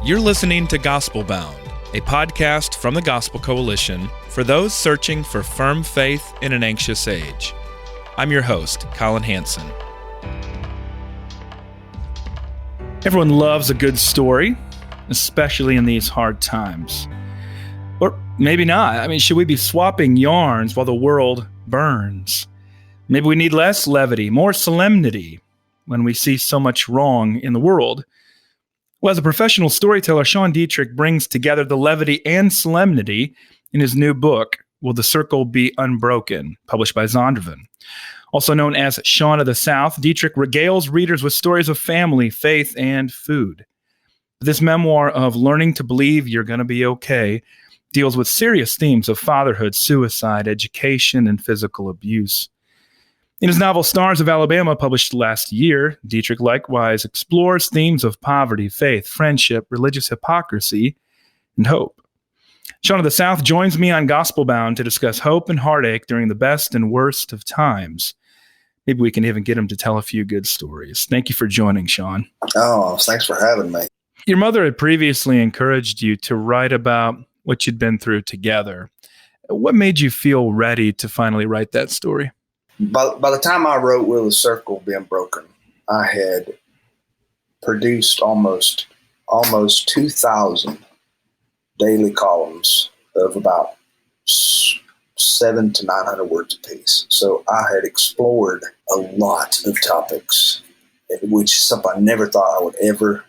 You're listening to Gospelbound, a podcast from the Gospel Coalition for those searching for firm faith in an anxious age. I'm your host, Collin Hansen. Everyone loves a good story, especially in these hard times. Or maybe not. Should we be swapping yarns while the world burns? Maybe we need less levity, more solemnity when we see so much wrong in the world. Well, as a professional storyteller, Sean Dietrich brings together the levity and solemnity in his new book, Will the Circle Be Unbroken?, published by Zondervan. Also known as Sean of the South, Dietrich regales readers with stories of family, faith, and food. This memoir of learning to believe you're going to be okay deals with serious themes of fatherhood, suicide, education, and physical abuse. In his novel Stars of Alabama, published last year, Dietrich likewise explores themes of poverty, faith, friendship, religious hypocrisy, and hope. Sean of the South joins me on Gospelbound to discuss hope and heartache during the best and worst of times. Maybe we can even get him to tell a few good stories. Thank you for joining, Sean. Oh, thanks for having me. Your mother had previously encouraged you to write about what you'd been through together. What made you feel ready to finally write that story? By the time I wrote Will the Circle Be Unbroken, I had produced almost 2,000 daily columns of about 700 to 900 words apiece. So I had explored a lot of topics, which is something I never thought I would ever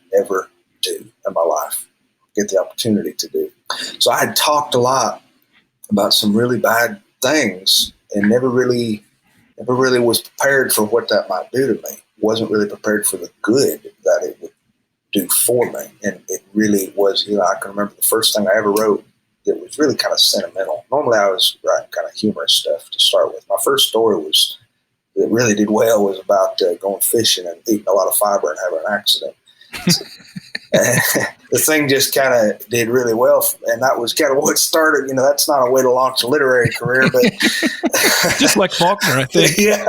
do in my life, get the opportunity to do. So I had talked a lot about some really bad things and never really was prepared for what that might do to me. Wasn't really prepared for the good that it would do for me. And it really was, I can remember the first thing I ever wrote that was really kind of sentimental. Normally I was writing kind of humorous stuff to start with. My first story that really did well was about going fishing and eating a lot of fiber and having an accident. The thing just kind of did really well, and that was kind of what started. That's not a way to launch a literary career, but just like Faulkner, I think. Yeah.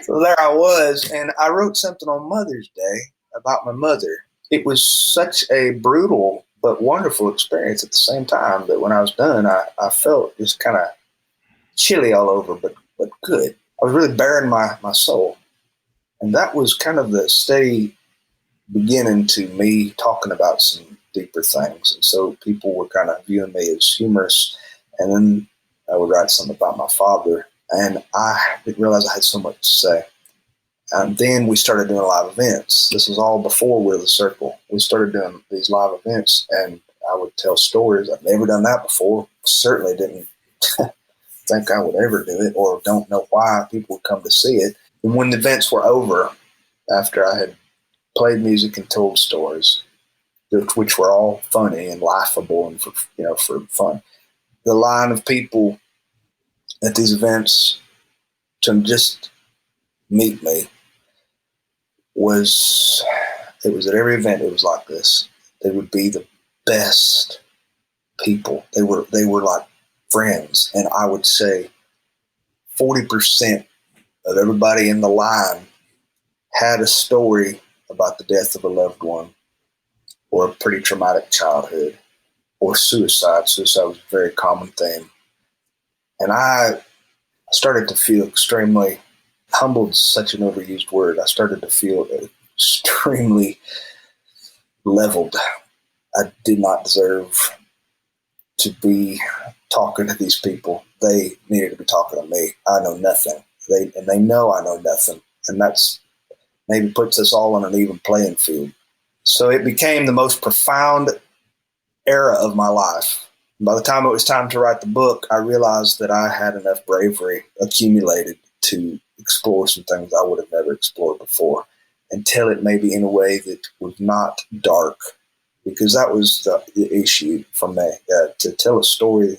So there I was, and I wrote something on Mother's Day about my mother. It was such a brutal but wonderful experience at the same time that when I was done, I felt just kind of chilly all over, but good. I was really bearing my soul, and that was kind of the steady beginning to me talking about some deeper things. And so people were kind of viewing me as humorous. And then I would write something about my father. And I didn't realize I had so much to say. And then we started doing live events. This was all before Will the Circle. We started doing these live events, and I would tell stories. I've never done that before. Certainly didn't think I would ever do it, or don't know why people would come to see it. And when the events were over, after I had played music and told stories, which were all funny and laughable and for fun, the line of people at these events to just meet me was at every event. It was like this. They would be the best people. They were like friends, and I would say 40% of everybody in the line had a story about the death of a loved one, or a pretty traumatic childhood, or suicide. Suicide was a very common theme. And I started to feel extremely humbled, is such an overused word. I started to feel extremely leveled. I did not deserve to be talking to these people. They needed to be talking to me. I know nothing. They know I know nothing. And that's maybe puts us all on an even playing field. So it became the most profound era of my life. By the time it was time to write the book, I realized that I had enough bravery accumulated to explore some things I would have never explored before, and tell it maybe in a way that was not dark, because that was the issue for me, to tell a story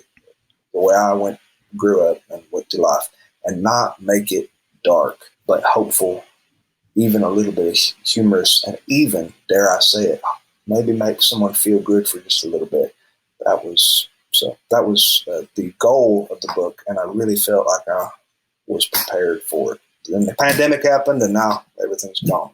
the way I grew up and went through life, and not make it dark, but hopeful, even a little bit of humorous, and even, dare I say it, maybe make someone feel good for just a little bit. That was the goal of the book, and I really felt like I was prepared for it. then the pandemic happened, and now everything's gone.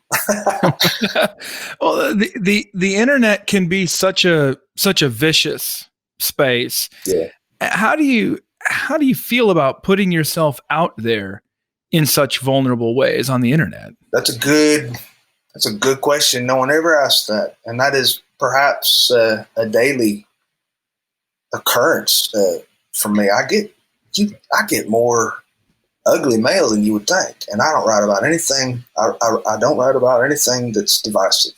Well, the internet can be such a vicious space. Yeah. How do you feel about putting yourself out there in such vulnerable ways on the internet? That's a good question. No one ever asked that, and that is perhaps a daily occurrence for me. I get more ugly mail than you would think, and I don't write about anything. I don't write about anything that's divisive.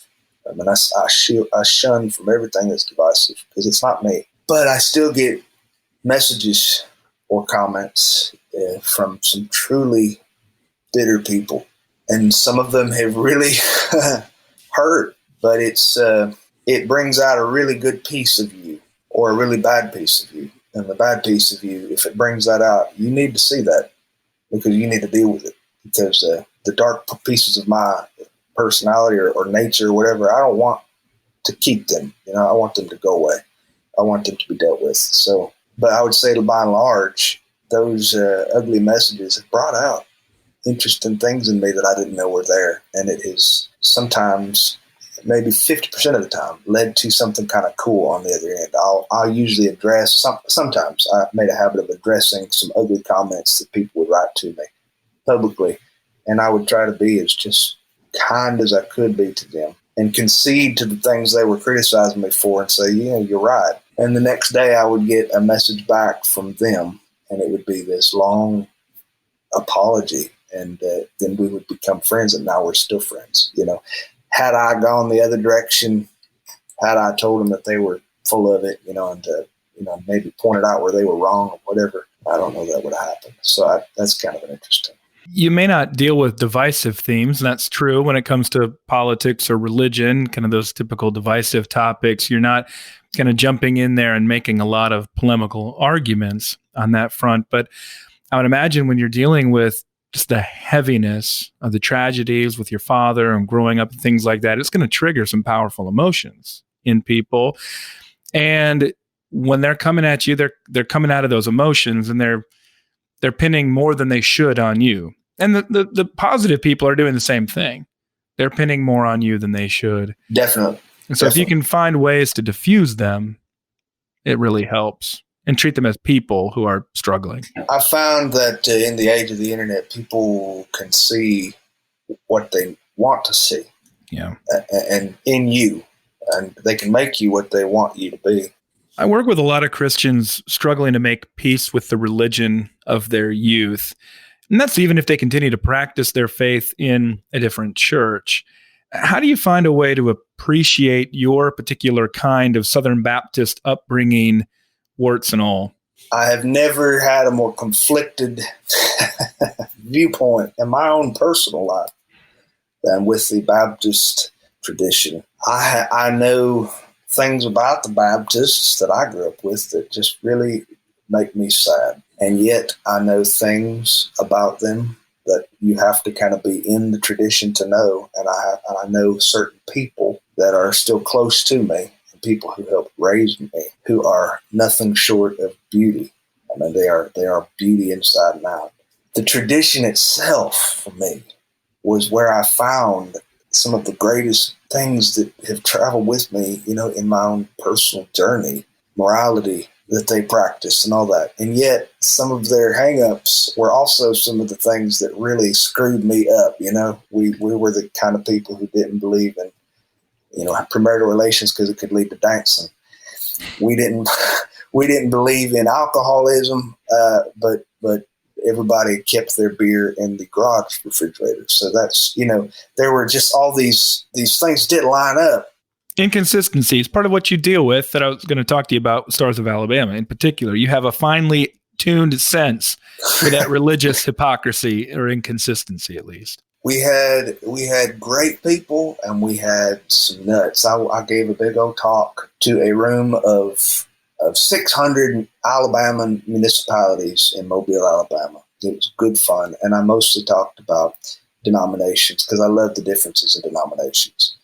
I mean, I shun from everything that's divisive because it's not me. But I still get messages or comments from some truly bitter people, and some of them have really hurt. But it brings out a really good piece of you or a really bad piece of you. And the bad piece of you, if it brings that out, you need to see that because you need to deal with it. Because the dark pieces of my personality or nature or whatever, I don't want to keep them. I want them to go away. I want them to be dealt with. So, but I would say by and large, those ugly messages have brought out interesting things in me that I didn't know were there. And it has sometimes, maybe 50% of the time, led to something kind of cool on the other end. I'll usually address, sometimes I made a habit of addressing some ugly comments that people would write to me publicly. And I would try to be as just kind as I could be to them and concede to the things they were criticizing me for and say, yeah, you're right. And the next day I would get a message back from them, and it would be this long apology. And then we would become friends, and now we're still friends. Had I gone the other direction, had I told them that they were full of it, and maybe pointed out where they were wrong or whatever, I don't know that would have happened. So that's kind of an interesting. You may not deal with divisive themes, and that's true when it comes to politics or religion, kind of those typical divisive topics. You're not kind of jumping in there and making a lot of polemical arguments on that front. But I would imagine when you're dealing with just the heaviness of the tragedies with your father and growing up and things like that, it's going to trigger some powerful emotions in people. And when they're coming at you, they're coming out of those emotions, and they're pinning more than they should on you. And the positive people are doing the same thing. They're pinning more on you than they should. Definitely. And so if you can find ways to diffuse them, it really helps. And treat them as people who are struggling. I found that in the age of the internet, people can see what they want to see. Yeah. And in you. And they can make you what they want you to be. I work with a lot of Christians struggling to make peace with the religion of their youth. And that's even if they continue to practice their faith in a different church. How do you find a way to appreciate your particular kind of Southern Baptist upbringing, warts and all? I have never had a more conflicted viewpoint in my own personal life than with the Baptist tradition. I know things about the Baptists that I grew up with that just really make me sad. And yet I know things about them that you have to kind of be in the tradition to know. And I know certain people that are still close to me, and people who helped raise me, who are nothing short of beauty. I mean, they are beauty inside and out. The tradition itself, for me, was where I found some of the greatest things that have traveled with me, in my own personal journey, morality that they practiced and all that. And yet some of their hang-ups were also some of the things that really screwed me up. We were the kind of people who didn't believe in, premarital relations because it could lead to dancing. We didn't believe in alcoholism, but everybody kept their beer in the garage refrigerator. So that's, there were just all these things didn't line up. Inconsistencies, part of what you deal with that I was going to talk to you about, Stars of Alabama in particular. You have a finely tuned sense for that religious hypocrisy or inconsistency, at least. We had great people and we had some nuts. I gave a big old talk to a room of 600 Alabama municipalities in Mobile, Alabama. It was good fun. And I mostly talked about denominations because I love the differences in denominations.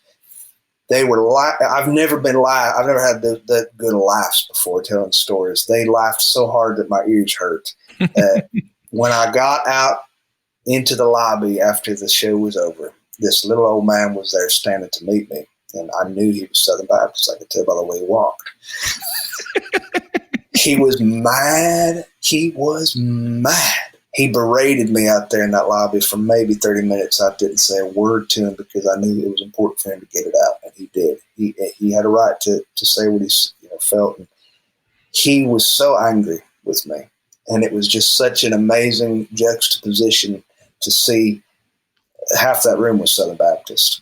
They were I've never had that good of laughs before telling stories. They laughed so hard that my ears hurt. When I got out into the lobby after the show was over, this little old man was there standing to meet me. And I knew he was Southern Baptist. I could tell by the way he walked. He was mad. He was mad. He berated me out there in that lobby for maybe 30 minutes. I didn't say a word to him because I knew it was important for him to get it out, and he did. He had a right to say what he felt. And he was so angry with me, and it was just such an amazing juxtaposition to see. Half that room was Southern Baptist.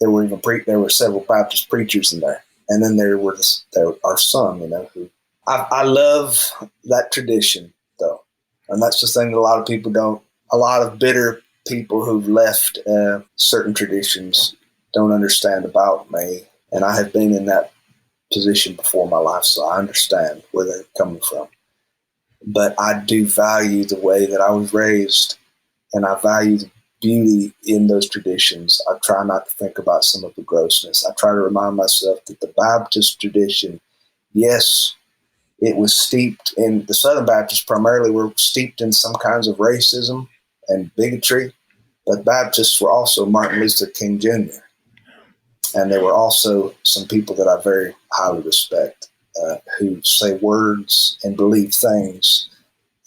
There were several Baptist preachers in there, and then there was our son. Who I love that tradition though. And that's the thing that a lot of people don't, a lot of bitter people who've left certain traditions don't understand about me. And I have been in that position before in my life, so I understand where they're coming from. But I do value the way that I was raised, and I value the beauty in those traditions. I try not to think about some of the grossness. I try to remind myself that the Baptist tradition, yes, it was steeped in, the Southern Baptists primarily were steeped in some kinds of racism and bigotry, but Baptists were also Martin Luther King Jr. And there were also some people that I very highly respect who say words and believe things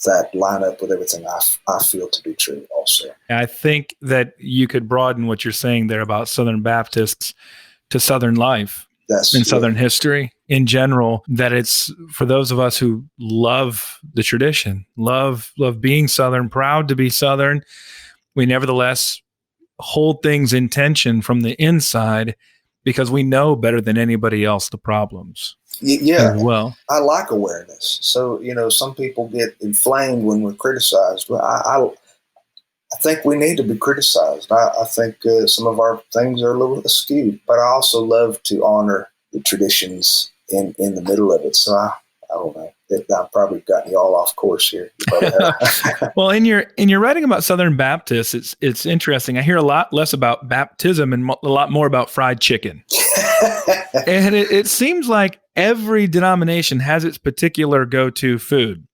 that line up with everything I feel to be true also. I think that you could broaden what you're saying there about Southern Baptists to Southern life. In Southern history in general, that it's for those of us who love the tradition, love being Southern, proud to be Southern, we nevertheless hold things in tension from the inside because we know better than anybody else the problems. Yeah. Well, I like awareness. So, some people get inflamed when we're criticized. But I think we need to be criticized. I think some of our things are a little askew, but I also love to honor the traditions in the middle of it. So I don't know. I've probably gotten you all off course here. Well, in your writing about Southern Baptists, it's interesting. I hear a lot less about baptism and a lot more about fried chicken. And it seems like every denomination has its particular go-to food.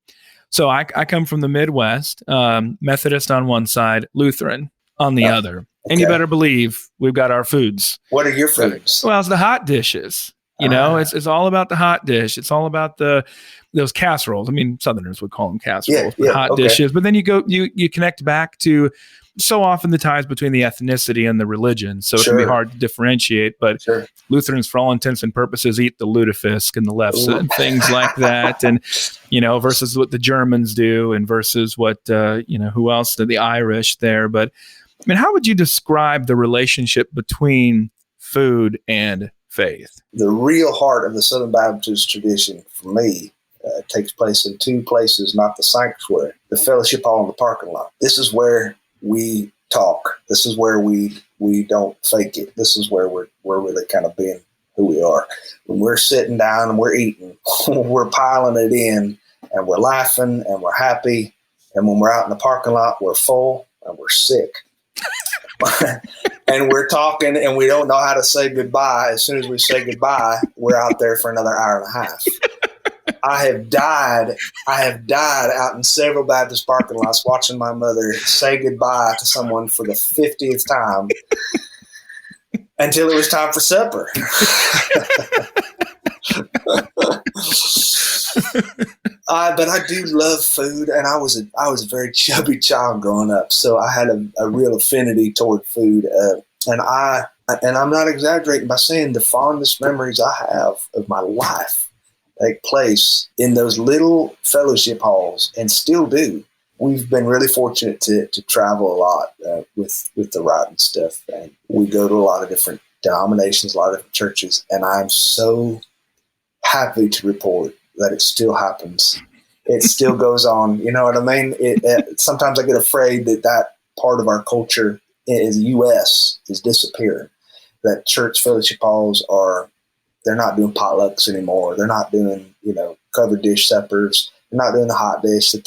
So I come from the Midwest, Methodist on one side, Lutheran on the other. Okay. And you better believe we've got our foods. What are your foods? Well, it's the hot dishes. It's all about the hot dish. It's all about those casseroles. I mean, Southerners would call them casseroles, but hot dishes. But then you connect back to so often the ties between the ethnicity and the religion. So it can be hard to differentiate, but Lutherans, for all intents and purposes, eat the lutefisk and the lefse and things like that. And, versus what the Germans do and versus what, who else, the Irish there. But I mean, how would you describe the relationship between food and faith? The real heart of the Southern Baptist tradition for me takes place in two places, not the sanctuary, the fellowship hall and the parking lot. This is where we talk. This is where we don't fake it. This is where we're really kind of being who we are. When we're sitting down and we're eating, we're piling it in and we're laughing and we're happy. And when we're out in the parking lot, we're full and we're sick. And we're talking and we don't know how to say goodbye. As soon as we say goodbye, we're out there for another hour and a half. I have died out in several Baptist parking lots watching my mother say goodbye to someone for the 50th time until it was time for supper. But I do love food, and I was a very chubby child growing up, so I had a real affinity toward food, and I'm not exaggerating by saying the fondest memories I have of my life take place in those little fellowship halls, and still do. We've been really fortunate to travel a lot with the ride and stuff, and we go to a lot of different denominations, a lot of different churches, and I'm so happy to report that it still happens. It still goes on. You know what I mean? Sometimes I get afraid that part of our culture in the U.S. is disappearing, that church fellowship halls they're not doing potlucks anymore. They're not doing, covered dish suppers. They're not doing the hot dish that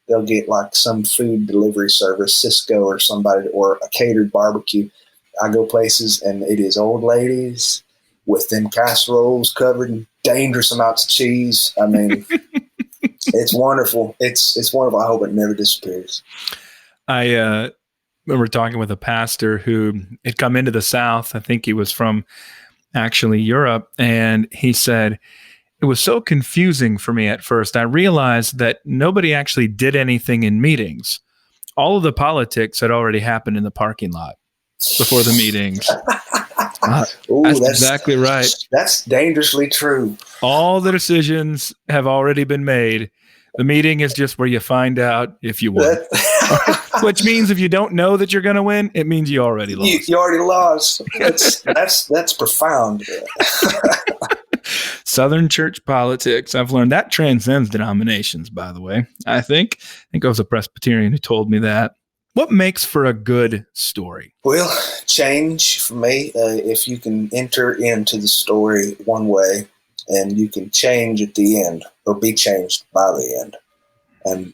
they'll get like some food delivery service, Cisco or somebody, or a catered barbecue. I go places and it is old ladies with them casseroles covered in dangerous amounts of cheese. I mean, it's wonderful. It's wonderful. I hope it never disappears. I remember talking with a pastor who had come into the South. I think he was from actually Europe. And he said, it was so confusing for me at first. I realized that nobody actually did anything in meetings. All of the politics had already happened in the parking lot before the meetings. Ooh, that's exactly right. That's dangerously true. All the decisions have already been made. The meeting is just where you find out if you won. Which means if you don't know that you're going to win, it means you already lost. You already lost. That's profound. Southern church politics. I've learned that transcends denominations, by the way. I think it was a Presbyterian who told me that. What makes for a good story? Well, change for me. If you can enter into the story one way and you can change at the end or be changed by the end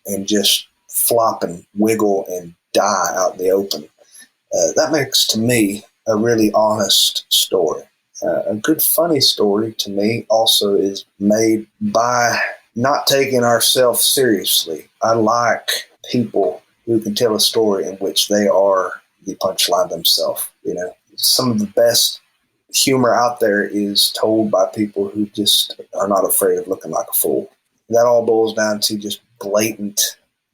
and just flop and wiggle and die out in the open, that makes to me a really honest story. A good funny story to me also is made by not taking ourselves seriously. I like people who can tell a story in which they are the punchline themselves. Some of the best humor out there is told by people who just are not afraid of looking like a fool. That all boils down to just blatant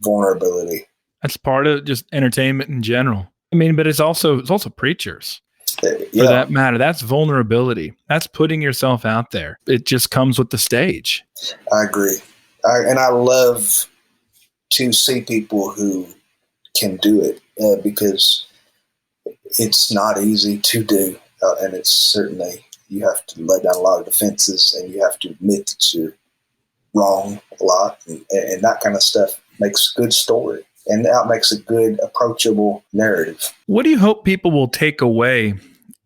vulnerability. That's part of just entertainment in general. I mean, but it's also preachers. For that matter. That's vulnerability. That's putting yourself out there. It just comes with the stage. I agree. And I love to see people who can do it because it's not easy to do. And it's certainly, you have to let down a lot of defenses and you have to admit that you're wrong a lot. And that kind of stuff makes a good story. And that makes a good, approachable narrative. What do you hope people will take away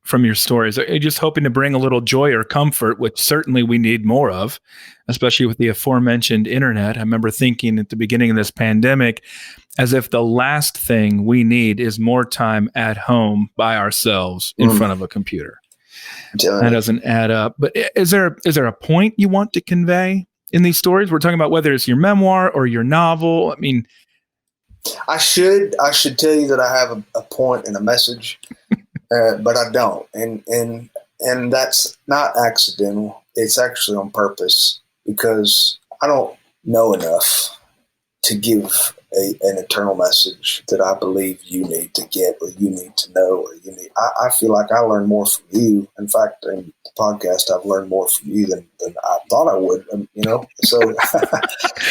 from your stories? Are you just hoping to bring a little joy or comfort, which certainly we need more of, especially with the aforementioned internet? I remember thinking at the beginning of this pandemic, as if the last thing we need is more time at home by ourselves in front of a computer. That doesn't add up. But is there a point you want to convey in these stories? We're talking about whether it's your memoir or your novel. I mean, I should tell you that I have a point and a message, but I don't. And that's not accidental. It's actually on purpose because I don't know enough to give an eternal message that I believe you need to get or you need to know or you need. I feel like I learn more from you. In fact, in the podcast, I've learned more from you than I thought I would, So,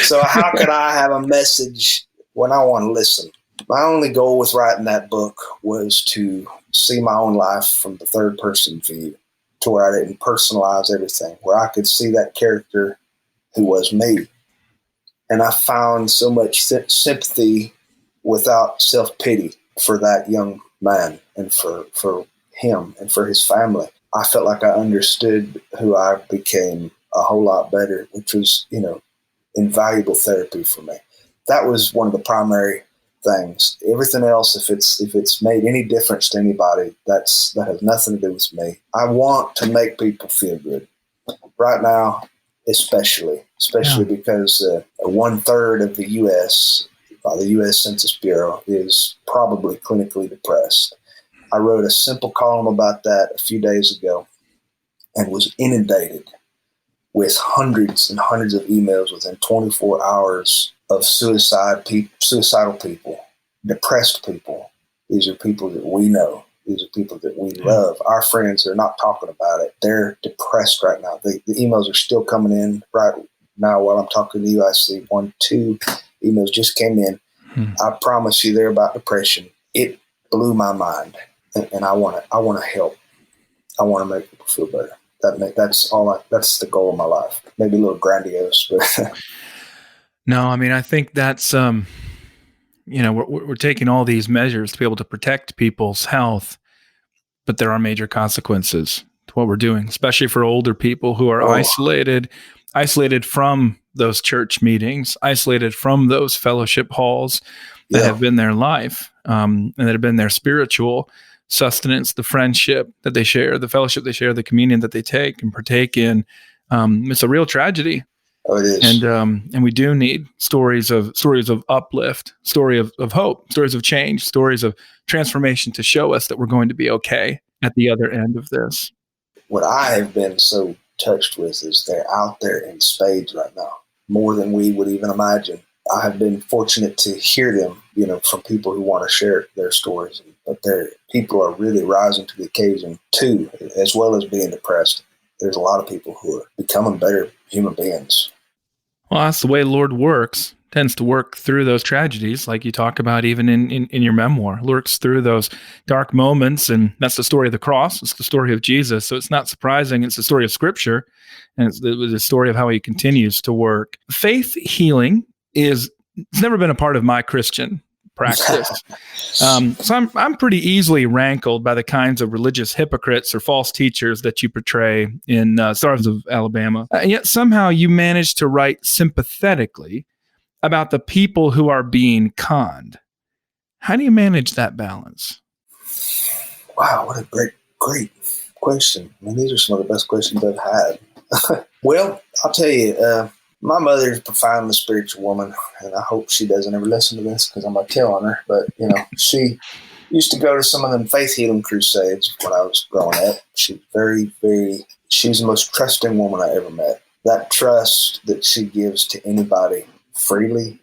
so how could I have a message when I want to listen? My only goal with writing that book was to see my own life from the third person view, to where I didn't personalize everything, where I could see that character who was me. And I found so much sympathy without self-pity for that young man and for him and for his family. I felt like I understood who I became a whole lot better, which was, invaluable therapy for me. That was one of the primary things. Everything else, if it's made any difference to anybody, that has nothing to do with me. I want to make people feel good. Right now, especially because 1/3 of the U.S. by the U.S. Census Bureau is probably clinically depressed. I wrote a simple column about that a few days ago and was inundated with hundreds and hundreds of emails within 24 hours of suicidal people, depressed people. These are people that we know. These are people that we love. Our friends are not talking about it. They're depressed right now. The emails are still coming in right now while I'm talking to you. I see 2 emails just came in. I promise you they're about depression. It blew my mind. And I want to help. I want to make people feel better. That's the goal of my life. Maybe a little grandiose, but no, I mean, I think that's, we're taking all these measures to be able to protect people's health, but there are major consequences to what we're doing, especially for older people who are isolated from those church meetings, isolated from those fellowship halls that have been their life, and that have been their spiritual sustenance, the friendship that they share, the fellowship they share, the communion that they take and partake in. It's a real tragedy. Oh, it is. And we do need stories of uplift, story of hope, stories of change, stories of transformation to show us that we're going to be okay at the other end of this. What I have been so touched with is they're out there in spades right now, more than we would even imagine. I have been fortunate to hear them, from people who want to share their stories. But people are really rising to the occasion too, as well as being depressed. There's a lot of people who are becoming better human beings. Well, that's the way the Lord works. Tends to work through those tragedies, like you talk about even in your memoir. Works through those dark moments, and that's the story of the cross. It's the story of Jesus. So it's not surprising. It's the story of Scripture, and it's the story of how He continues to work. Faith healing it's never been a part of my Christian practice. So I'm pretty easily rankled by the kinds of religious hypocrites or false teachers that you portray in Stars of Alabama. And yet somehow you manage to write sympathetically about the people who are being conned. How do you manage that balance? Wow, what a great question. I mean, these are some of the best questions I've had. Well, I'll tell you, my mother is a profoundly spiritual woman, and I hope she doesn't ever listen to this because I'm going to tell on her. But, she used to go to some of them faith healing crusades when I was growing up. She's she's the most trusting woman I ever met. That trust that she gives to anybody freely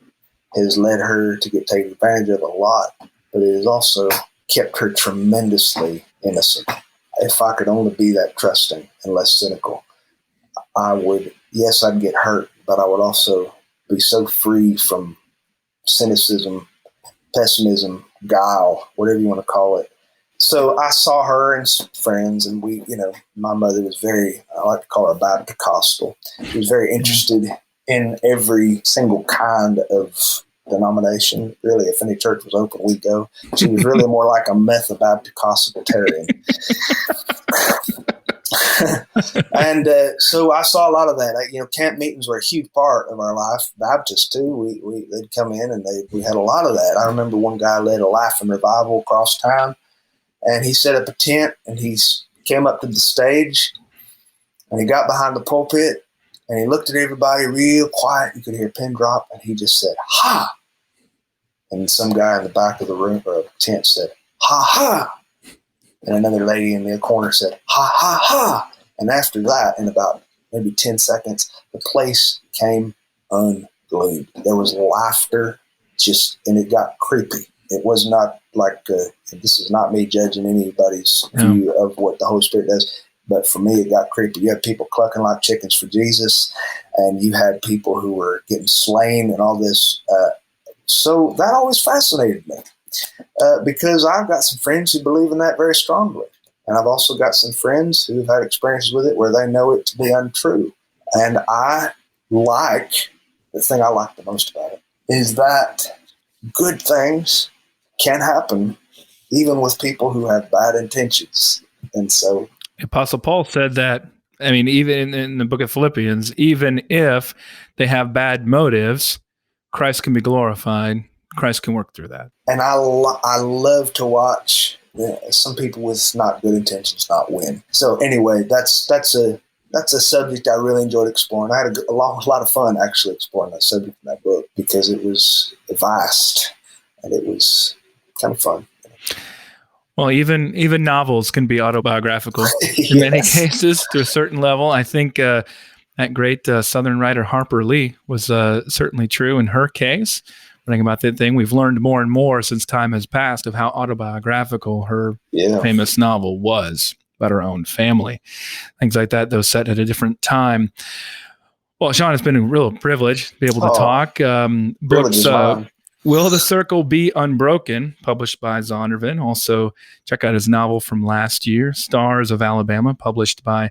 has led her to get taken advantage of a lot, but it has also kept her tremendously innocent. If I could only be that trusting and less cynical, I'd get hurt, but I would also be so free from cynicism, pessimism, guile, whatever you want to call it. So I saw her and some friends, and my mother was I like to call her Baptist-costal. She was very interested in every single kind of denomination. Really, if any church was open, we'd go. She was really more like a Baptist-costalitarian. And so I saw a lot of that. Camp meetings were a huge part of our life. Baptists too. They'd come in and we had a lot of that. I remember one guy led a laughing revival across town, and he set up a tent and he came up to the stage and he got behind the pulpit and he looked at everybody real quiet. You could hear a pin drop, and he just said, "Ha!" And some guy in the back of the room or tent said, "Ha ha!" And another lady in the corner said, "Ha, ha, ha." And after that, in about maybe 10 seconds, the place came unglued. There was laughter, and it got creepy. It was not like, this is not me judging anybody's view of what the Holy Spirit does, but for me, it got creepy. You had people clucking like chickens for Jesus, and you had people who were getting slain and all this. So that always fascinated me. Because I've got some friends who believe in that very strongly. And I've also got some friends who've had experiences with it where they know it to be untrue. And the thing I like the most about it is that good things can happen even with people who have bad intentions. And so Apostle Paul said that, even in the book of Philippians, even if they have bad motives, Christ can be glorified. Christ can work through that. And I love to watch some people with not good intentions not win. So anyway, that's a subject I really enjoyed exploring. I had a lot of fun actually exploring that subject in that book because it was vast and it was kind of fun. Well, even novels can be autobiographical in many cases to a certain level. I think that great Southern writer Harper Lee was certainly true in her case. Writing about that thing, we've learned more and more since time has passed of how autobiographical her famous novel was about her own family. Things like that, though, set at a different time. Well, Sean, it's been a real privilege to be able to talk. Books, Will the Circle Be Unbroken, published by Zondervan. Also, check out his novel from last year, Stars of Alabama, published by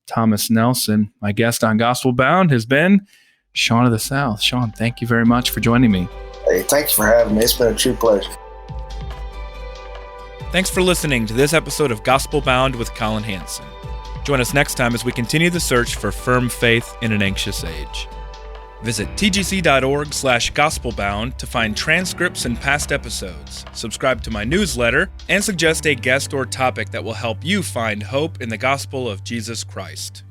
Thomas Nelson. My guest on Gospelbound has been Sean of the South. Sean, thank you very much for joining me. Hey, thanks for having me. It's been a true pleasure. Thanks for listening to this episode of Gospelbound with Collin Hansen. Join us next time as we continue the search for firm faith in an anxious age. Visit tgc.org/gospelbound to find transcripts and past episodes, subscribe to my newsletter, and suggest a guest or topic that will help you find hope in the gospel of Jesus Christ.